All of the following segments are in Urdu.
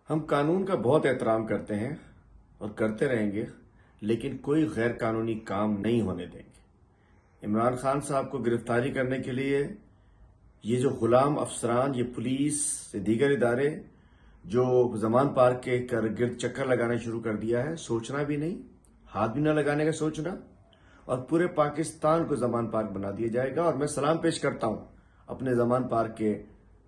ہم قانون کا بہت احترام کرتے ہیں اور کرتے رہیں گے، لیکن کوئی غیر قانونی کام نہیں ہونے دیں گے۔ عمران خان صاحب کو گرفتاری کرنے کے لیے یہ جو غلام افسران، یہ پولیس سے دیگر ادارے جو زمان پارک کے گرد چکر لگانا شروع کر دیا ہے، سوچنا بھی نہیں، ہاتھ بھی نہ لگانے کا سوچنا، اور پورے پاکستان کو زمان پارک بنا دیا جائے گا۔ اور میں سلام پیش کرتا ہوں اپنے زمان پارک کے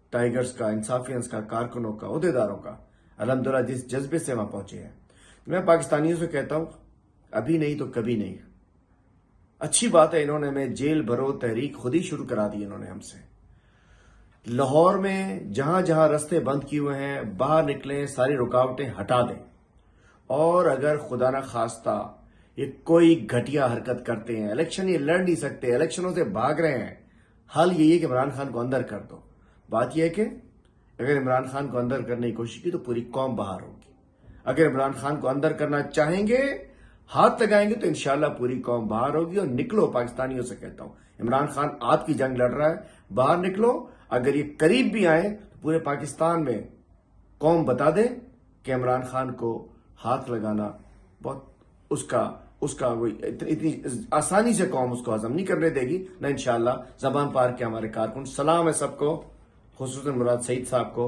ٹائیگرز کا، انصافیانس کا، کارکنوں کا، عہدیداروں کا، الحمدللہ جس جذبے سے وہاں پہنچے ہیں۔ میں پاکستانیوں سے کہتا ہوں، ابھی نہیں تو کبھی نہیں۔ اچھی بات ہے، انہوں نے ہمیں جیل بھرو تحریک خود ہی شروع کرا دی انہوں نے ہم سے۔ لاہور میں جہاں جہاں رستے بند کیے ہوئے ہیں، باہر نکلیں، ساری رکاوٹیں ہٹا دیں، اور اگر خدا نہ خواستہ یہ کوئی گھٹیا حرکت کرتے ہیں، الیکشن یہ لڑ نہیں سکتے، الیکشنوں سے بھاگ رہے ہیں، حل یہی ہے کہ عمران خان کو اندر کر دو۔ بات یہ ہے کہ اگر عمران خان کو اندر کرنے کی کوشش کی تو پوری قوم باہر ہوگی۔ اگر عمران خان کو اندر کرنا چاہیں گے، ہاتھ لگائیں گے، تو انشاءاللہ پوری قوم باہر ہوگی۔ اور نکلو، پاکستانیوں سے کہتا ہوں، عمران خان آپ کی جنگ لڑ رہا ہے، باہر نکلو۔ اگر یہ قریب بھی آئیں تو پورے پاکستان میں قوم بتا دے کہ عمران خان کو ہاتھ لگانا بہت اس کا اتنی آسانی سے قوم اس کو ہضم نہیں کرنے دے گی نہ انشاءاللہ۔ زبان پارک کے ہمارے کارکن، سلام ہے سب کو، خصوصاً مراد سعید صاحب کو،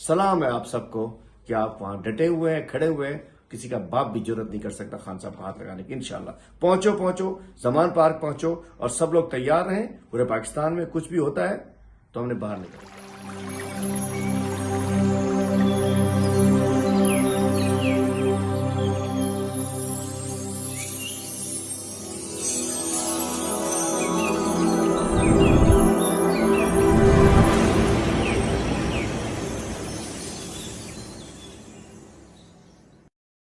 سلام ہے آپ سب کو کہ آپ وہاں ڈٹے ہوئے ہیں، کھڑے ہوئے ہیں۔ کسی کا باپ بھی جرت نہیں کر سکتا خان صاحب کو ہاتھ لگانے کی۔ انشاءاللہ پہنچو، زمان پارک پہنچو، اور سب لوگ تیار رہیں۔ پورے پاکستان میں کچھ بھی ہوتا ہے تو ہم نے باہر نکلنا۔